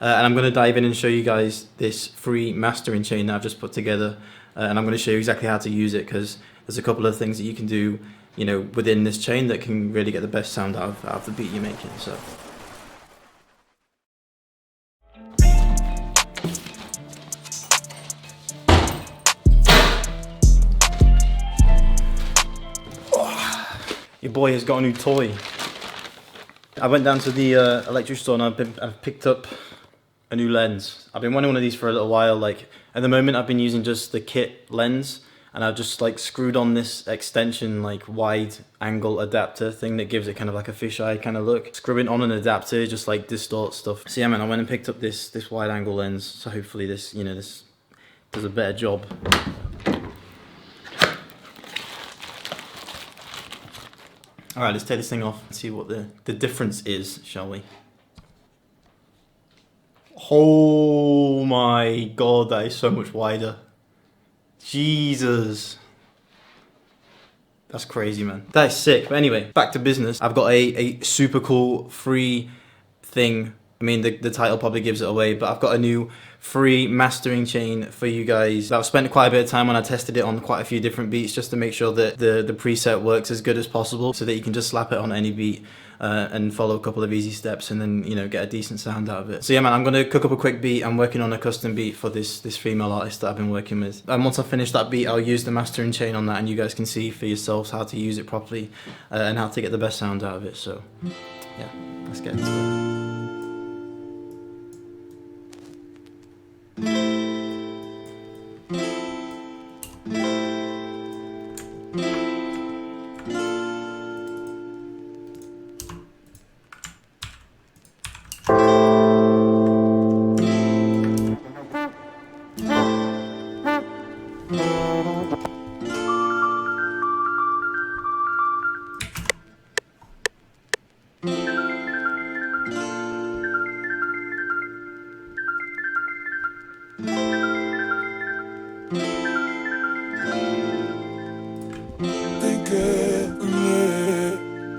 And I'm going to dive in and show you guys this free mastering chain that I've just put together, and I'm going to show you exactly how to use it, because there's a couple of things that you can do, within this chain that can really get the best sound out of the beat you're making. So. Your boy has got a new toy. I went down to the electric store and I've picked up a new lens. I've been wanting one of these for a little while. Like at the moment, I've been using just the kit lens, and I've just like screwed on this extension, like wide angle adapter thing that gives it kind of like a fisheye kind of look. Screwing on an adapter just like distorts stuff. So yeah, man, I went and picked up this wide angle lens. So hopefully this does a better job. All right, let's take this thing off and see what the difference is, shall we? Oh my God, that is so much wider. Jesus. That's crazy, man. That is sick. But anyway, back to business. I've got a super cool free thing. I mean, the title probably gives it away, but I've got a new free mastering chain for you guys. I've spent quite a bit of time when I tested it on quite a few different beats just to make sure that the preset works as good as possible, so that you can just slap it on any beat and follow a couple of easy steps and then, get a decent sound out of it. So yeah, man, I'm going to cook up a quick beat. I'm working on a custom beat for this female artist that I've been working with. And once I finish that beat, I'll use the mastering chain on that, and you guys can see for yourselves how to use it properly and how to get the best sound out of it. So yeah, let's get into it.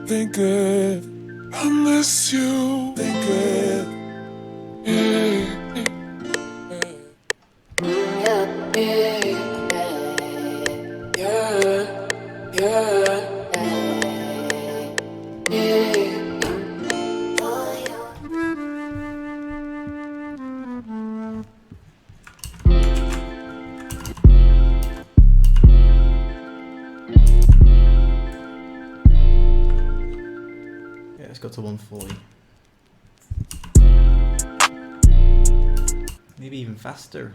Think good, I miss you. Think good, Let's go to 140. Maybe even faster.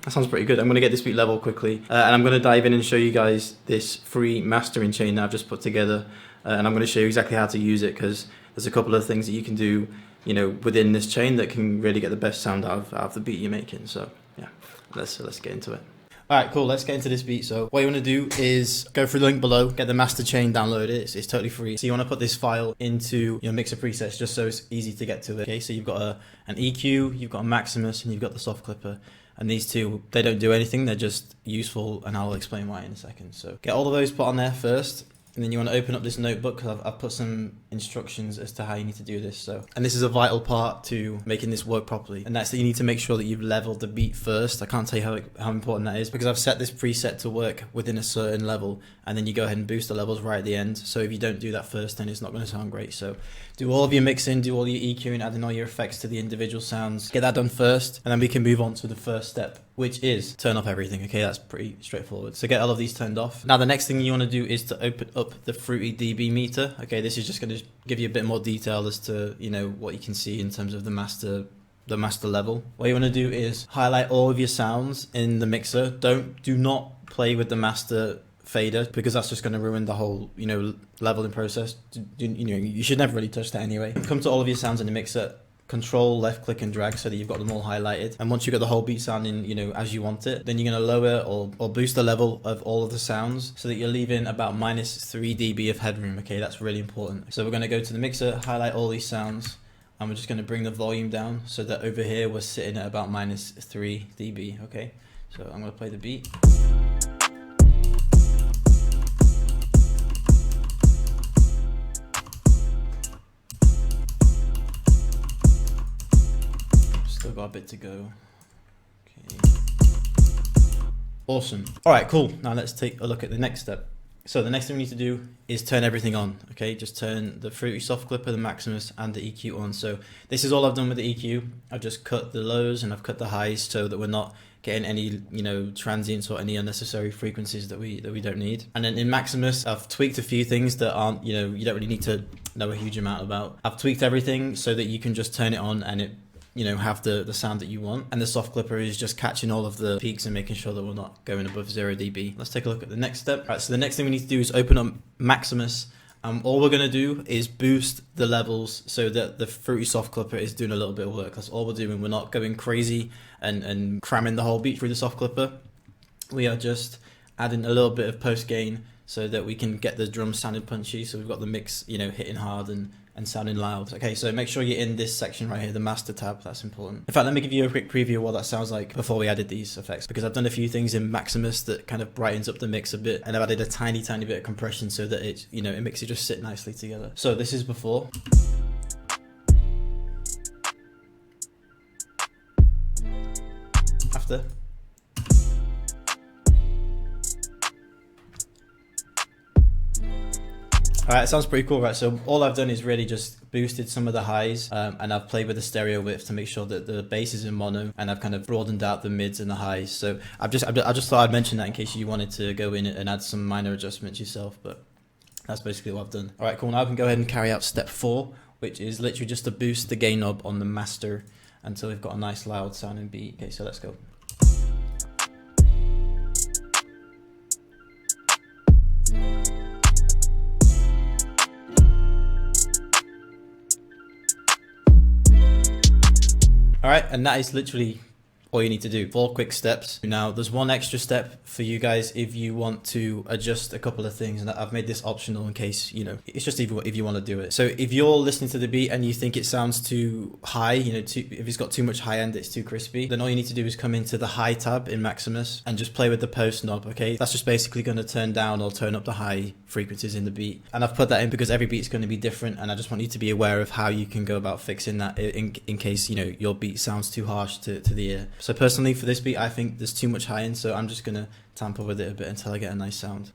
Sounds pretty good. I'm going to get this beat level quickly, and I'm going to dive in and show you guys this free mastering chain that I've just put together, and I'm going to show you exactly how to use it, because there's a couple of things that you can do, within this chain that can really get the best sound out of the beat you're making. So yeah, let's get into it. Alright, cool, let's get into this beat. So what you want to do is go through the link below, get the master chain downloaded. It's totally free. So you want to put this file into your mixer presets just so it's easy to get to it. Okay, so you've got an EQ, you've got a Maximus, and you've got the soft clipper. And these two, they don't do anything, they're just useful, and I'll explain why in a second. So get all of those put on there first, and then you want to open up this notebook, because I've put some instructions as to how you need to do this. So, and this is a vital part to making this work properly, and that's that you need to make sure that you've leveled the beat first. I can't tell you how important that is, because I've set this preset to work within a certain level, and then you go ahead and boost the levels right at the end. So if you don't do that first, then it's not going to sound great. So do all of your mixing, do all your EQing, adding all your effects to the individual sounds. Get that done first, and then we can move on to the first step, which is turn off everything. Okay, that's pretty straightforward. So get all of these turned off. Now the next thing you want to do is to open up the Fruity dB meter. Okay, this is just going to give you a bit more detail as to what you can see in terms of the master level. What you want to do is highlight all of your sounds in the mixer. Do not play with the master fader, because that's just going to ruin the whole leveling process. You should never really touch that anyway. Come to all of your sounds in the mixer, Control, left click and drag so that you've got them all highlighted. And once you've got the whole beat sounding, you know, as you want it, then you're going to lower or boost the level of all of the sounds so that you're leaving about -3 dB of headroom. Okay, that's really important. So we're going to go to the mixer, highlight all these sounds, and we're just going to bring the volume down so that over here we're sitting at about -3 dB. Okay, so I'm going to play the beat. Still got a bit to go. Okay. Awesome. All right, cool. Now let's take a look at the next step. So the next thing we need to do is turn everything on. Okay, just turn the Fruity Soft Clipper, the Maximus, and the EQ on. So this is all I've done with the EQ. I've just cut the lows and I've cut the highs so that we're not getting any, you know, transients or any unnecessary frequencies that we don't need. And then in Maximus, I've tweaked a few things that aren't, you know, you don't really need to know a huge amount about. I've tweaked everything so that you can just turn it on and it, you know, have the sound that you want. And the soft clipper is just catching all of the peaks and making sure that we're not going above 0 dB. Let's take a look at the next step. All right, so the next thing we need to do is open up Maximus. All we're going to do is boost the levels so that the Fruity Soft Clipper is doing a little bit of work. That's all we're doing. We're not going crazy and cramming the whole beat through the soft clipper. We are just adding a little bit of post gain so that we can get the drums sounding punchy. So we've got the mix, you know, hitting hard and sounding loud. Okay, so make sure you're in this section right here, the master tab. That's important. In fact, let me give you a quick preview of what that sounds like before we added these effects, because I've done a few things in Maximus that kind of brightens up the mix a bit, and I've added a tiny bit of compression so that it, you know, it makes it just sit nicely together. So this is before. After. Alright, it sounds pretty cool, right? So all I've done is really just boosted some of the highs, and I've played with the stereo width to make sure that the bass is in mono, and I've kind of broadened out the mids and the highs. So I just thought I'd mention that in case you wanted to go in and add some minor adjustments yourself, but that's basically what I've done. Alright, cool. Now I can go ahead and carry out step 4, which is literally just to boost the gain knob on the master until we've got a nice loud sounding beat. Okay, so let's go. Alright, and that is literally all you need to do. 4 quick steps. Now, there's one extra step for you guys if you want to adjust a couple of things, and I've made this optional in case, you know, it's just if you want to do it. So if you're listening to the beat and you think it sounds too high, you know, if it's got too much high end, it's too crispy, then all you need to do is come into the high tab in Maximus and just play with the post knob, okay? That's just basically going to turn down or turn up the high frequencies in the beat. And I've put that in because every beat is going to be different, and I just want you to be aware of how you can go about fixing that in case, you know, your beat sounds too harsh to the ear. So personally for this beat, I think there's too much high end, so I'm just going to tamper with it a bit until I get a nice sound.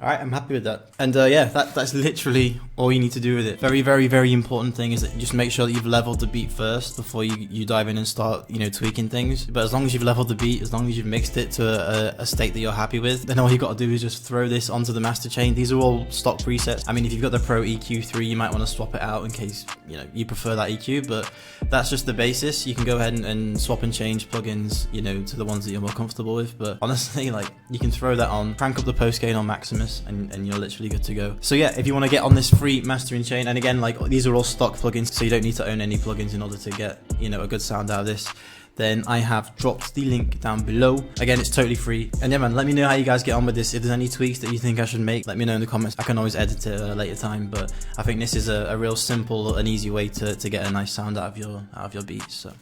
Alright, I'm happy with that. And yeah, that's literally all you need to do with it. Very important thing is that you just make sure that you've leveled the beat first before you dive in and start, you know, tweaking things. But as long as you've leveled the beat, as long as you've mixed it to a state that you're happy with, then all you got to do is just throw this onto the master chain. These are all stock presets. I mean, if you've got the Pro EQ3, you might want to swap it out in case, you know, you prefer that EQ, but that's just the basis. You can go ahead and swap and change plugins, you know, to the ones that you're more comfortable with. But honestly, like, you can throw that on, crank up the post gain on Maximus, and you're literally good to go. So yeah, if you want to get on this free mastering chain, and again, like, these are all stock plugins, so you don't need to own any plugins in order to get, you know, a good sound out of this, then I have dropped the link down below. Again, it's totally free. And yeah, man, let me know how you guys get on with this. If there's any tweaks that you think I should make, let me know in the comments. I can always edit it at a later time, but I think this is a real simple and easy way to get a nice sound out of your beats. So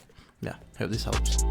yeah, hope this helps.